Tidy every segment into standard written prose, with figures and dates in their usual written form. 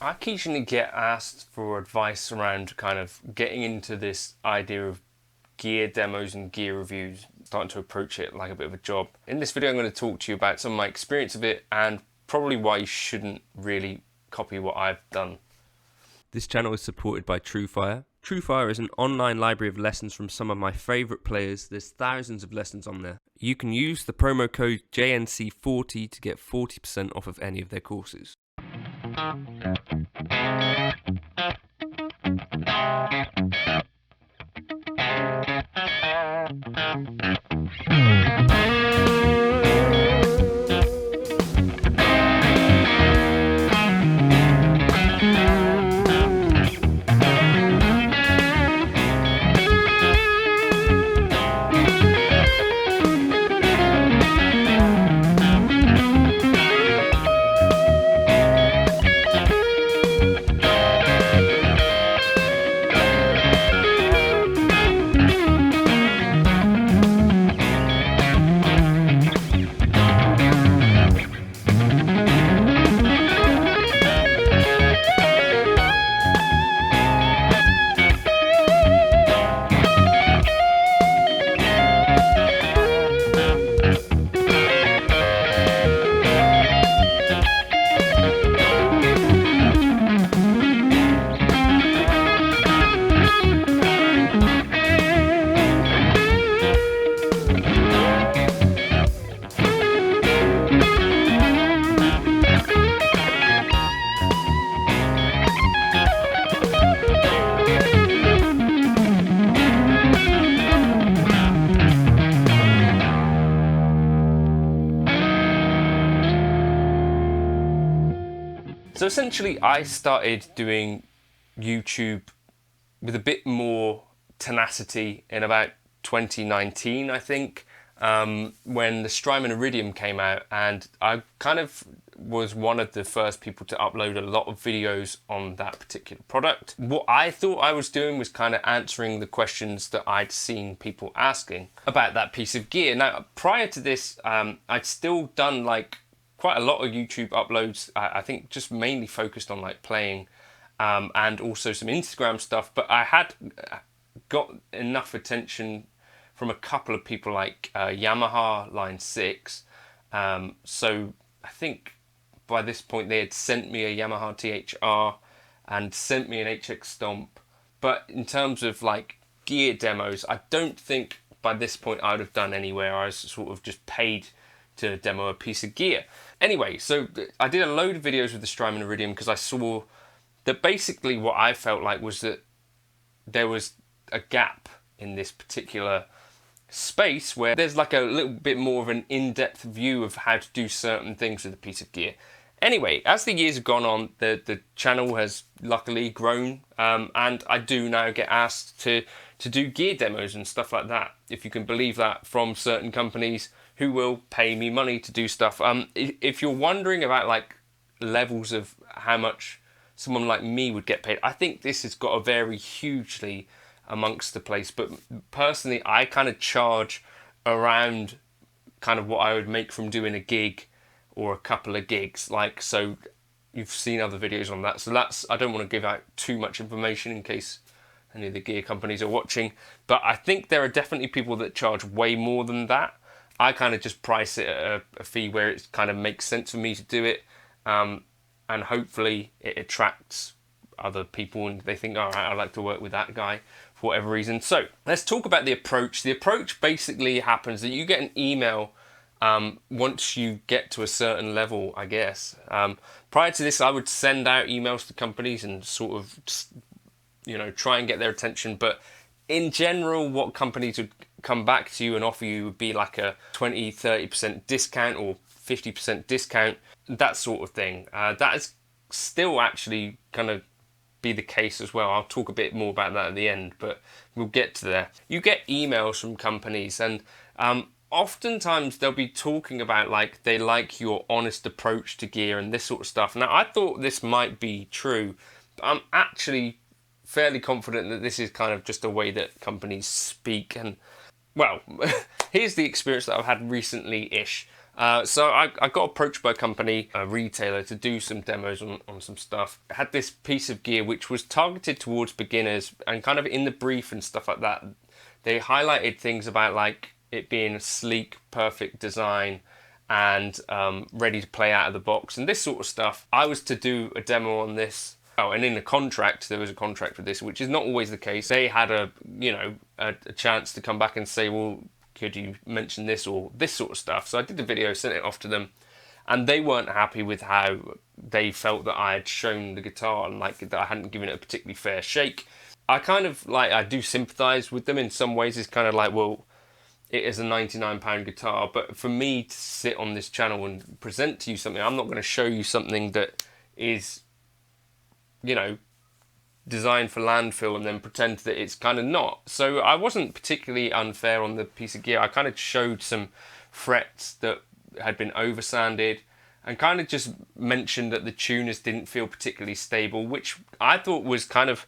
I occasionally get asked for advice around kind of getting into this idea of gear demos and gear reviews, starting to approach it like a bit of a job. In this video I'm going to talk to you about some of my experience of it and probably why you shouldn't really copy what I've done. This channel is supported by TrueFire. TrueFire is an online library of lessons from some of my favourite players. There's thousands of lessons on there. You can use the promo code JNC40 to get 40% off of any of their courses. So essentially I started doing YouTube with a bit more tenacity in about 2019, I think, when the Strymon Iridium came out, and I kind of was one of the first people to upload a lot of videos on that particular product. What I thought I was doing was kind of answering the questions that I'd seen people asking about that piece of gear. Now, prior to this, I'd still done like quite a lot of YouTube uploads, I think just mainly focused on like playing and also some Instagram stuff, but I had got enough attention from a couple of people like Yamaha Line 6, so I think by this point they had sent me a Yamaha THR and sent me an HX Stomp, but in terms of like gear demos, I don't think by this point I would have done anywhere. I was sort of just paid to demo a piece of gear. Anyway, so I did a load of videos with the Strymon Iridium because I saw that basically what I felt like was that there was a gap in this particular space where there's like a little bit more of an in-depth view of how to do certain things with a piece of gear. Anyway, as the years have gone on, the channel has luckily grown, and I do now get asked to do gear demos and stuff like that, if you can believe that, from certain companies who will pay me money to do stuff. If you're wondering about like levels of how much someone like me would get paid, I think this has got to vary hugely amongst the place. But personally, I kind of charge around kind of what I would make from doing a gig or a couple of gigs. Like, so you've seen other videos on that. So that's, I don't want to give out too much information in case any of the gear companies are watching. But I think there are definitely people that charge way more than that. I kind of just price it at a fee where it kind of makes sense for me to do it, and hopefully it attracts other people and they think, all right, I'd like to work with that guy for whatever reason. So let's talk about the approach. The approach basically happens that you get an email once you get to a certain level, I guess. Prior to this, I would send out emails to companies and sort of, you know, try and get their attention, but in general, what companies would come back to you and offer you would be like a 20-30% discount or 50% discount, that sort of thing. That is still actually going to be the case as well. I'll talk a bit more about that at the end, but we'll get to there. You get emails from companies, and oftentimes they'll be talking about like they like your honest approach to gear and this sort of stuff. Now, I thought this might be true, but I'm actually fairly confident that this is kind of just a way that companies speak. And well, here's the experience that I've had recently-ish. So I got approached by a company, a retailer, to do some demos on some stuff. I had this piece of gear which was targeted towards beginners, and kind of in the brief and stuff like that, they highlighted things about like it being a sleek, perfect design and ready to play out of the box and this sort of stuff. I was to do a demo on this. Oh, and in the contract, there was a contract for this, which is not always the case. They had a chance to come back and say, well, could you mention this or this sort of stuff? So I did the video, sent it off to them, and they weren't happy with how they felt that I had shown the guitar and like that I hadn't given it a particularly fair shake. I kind of like, I do sympathise with them in some ways. It's kind of like, well, it is a £99 guitar, but for me to sit on this channel and present to you something, I'm not going to show you something that is, designed for landfill and then pretend that it's kind of not. So I wasn't particularly unfair on the piece of gear. I kind of showed some frets that had been oversanded and kind of just mentioned that the tuners didn't feel particularly stable, which I thought was kind of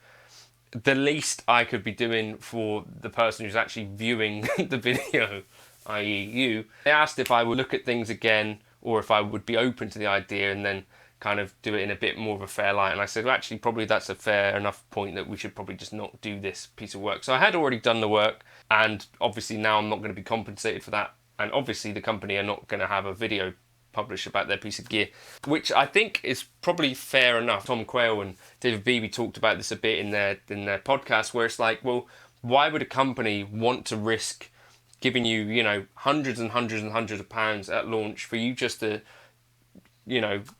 the least I could be doing for the person who's actually viewing the video, i.e. you. They asked if I would look at things again or if I would be open to the idea and then kind of do it in a bit more of a fair light. And I said, well, actually, probably that's a fair enough point that we should probably just not do this piece of work. So I had already done the work, and obviously now I'm not going to be compensated for that. And obviously the company are not going to have a video published about their piece of gear, which I think is probably fair enough. Tom Quayle and David Beebe talked about this a bit in their podcast, where it's like, well, why would a company want to risk giving you, hundreds and hundreds and hundreds of pounds at launch for you just to,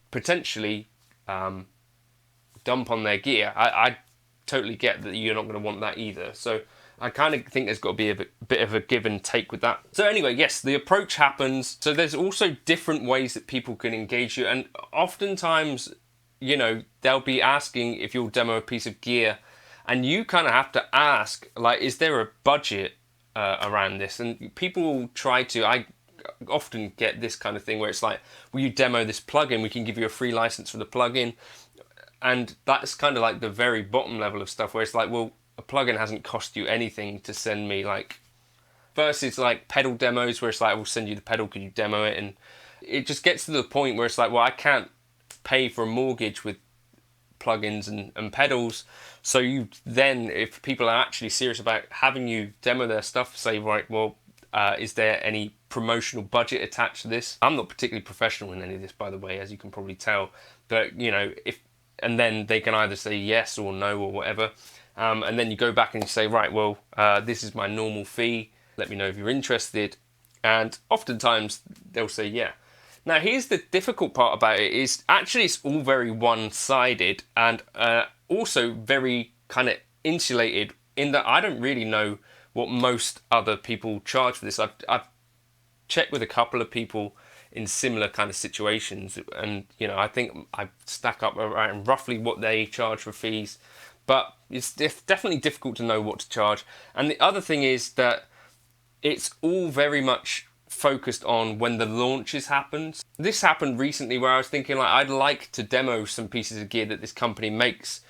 potentially dump on their gear? I totally get that you're not going to want that either. So I kind of think there's got to be a bit of a give and take with that. So anyway, yes, the approach happens. So there's also different ways that people can engage you. And oftentimes, they'll be asking if you'll demo a piece of gear. And you kind of have to ask, like, is there a budget around this? And people will try to... I often get this kind of thing where it's like, will you demo this plugin? We can give you a free license for the plugin. And that's kind of like the very bottom level of stuff where it's like, well, a plugin hasn't cost you anything to send me, like, versus like pedal demos where it's like, we'll send you the pedal, could you demo it? And it just gets to the point where it's like, well, I can't pay for a mortgage with plugins and pedals. So you then, if people are actually serious about having you demo their stuff, say, right, well, is there any promotional budget attached to this? I'm not particularly professional in any of this, by the way, as you can probably tell. But, and then they can either say yes or no or whatever. And then you go back and you say, right, well, this is my normal fee. Let me know if you're interested. And oftentimes they'll say, yeah. Now, here's the difficult part about it is actually it's all very one-sided and also very kind of insulated in that I don't really know what most other people charge for this. I've checked with a couple of people in similar kind of situations, and I think I stack up around roughly what they charge for fees, but it's definitely difficult to know what to charge. And the other thing is that it's all very much focused on when the launches happened. This happened recently where I was thinking, like, I'd like to demo some pieces of gear that this company makes,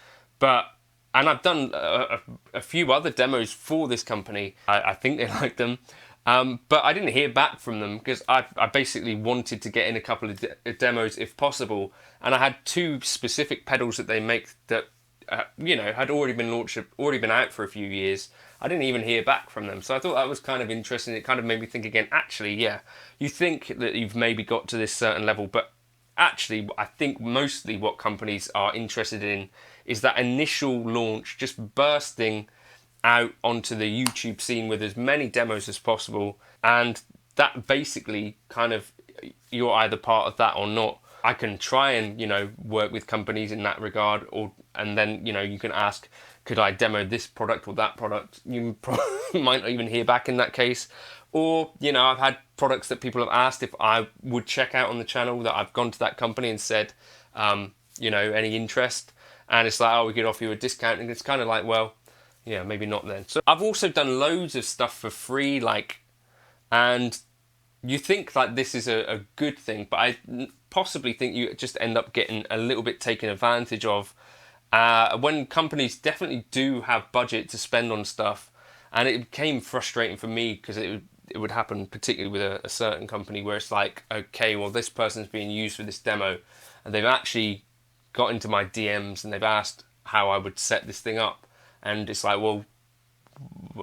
and I've done a few other demos for this company. I think they like them. But I didn't hear back from them because I basically wanted to get in a couple of demos if possible. And I had two specific pedals that they make that, had already been launched, already been out for a few years. I didn't even hear back from them. So I thought that was kind of interesting. It kind of made me think again, actually, yeah, you think that you've maybe got to this certain level, but actually, I think mostly what companies are interested in is that initial launch, just bursting out onto the YouTube scene with as many demos as possible, and that basically kind of, you're either part of that or not. I can try and work with companies in that regard, and then you can ask, could I demo this product or that product? You might not even hear back in that case. Or I've had products that people have asked if I would check out on the channel, that I've gone to that company and said any interest, and it's like, oh, we could offer you a discount, and it's kind of like, well, yeah, maybe not then. So I've also done loads of stuff for free, and you think like this is a good thing, but I possibly think you just end up getting a little bit taken advantage of when companies definitely do have budget to spend on stuff. And it became frustrating for me because it would it would happen, particularly with a certain company, where it's like, okay, well, this person's being used for this demo, and they've actually got into my DMs and they've asked how I would set this thing up, and it's like, well,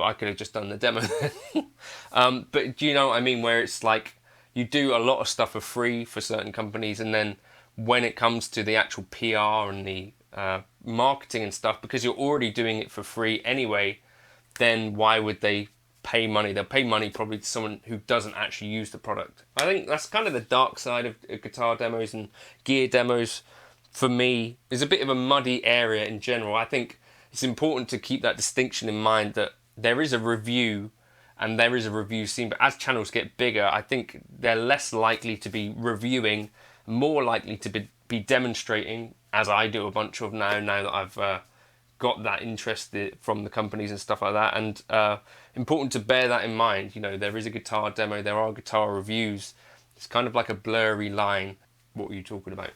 I could have just done the demo then. But do you know what I mean? Where it's like you do a lot of stuff for free for certain companies, and then when it comes to the actual PR and the marketing and stuff, because you're already doing it for free anyway, then why would they pay money? They'll pay money probably to someone who doesn't actually use the product. I think that's kind of the dark side of guitar demos and gear demos. For me, is a bit of a muddy area in general. I think it's important to keep that distinction in mind, that there is a review and there is a review scene, but as channels get bigger, I think they're less likely to be reviewing, more likely to be demonstrating, as I do a bunch of now that I've got that interest from the companies and stuff like that. And important to bear that in mind. You know, there is a guitar demo, there are guitar reviews. It's kind of like a blurry line. What were you talking about?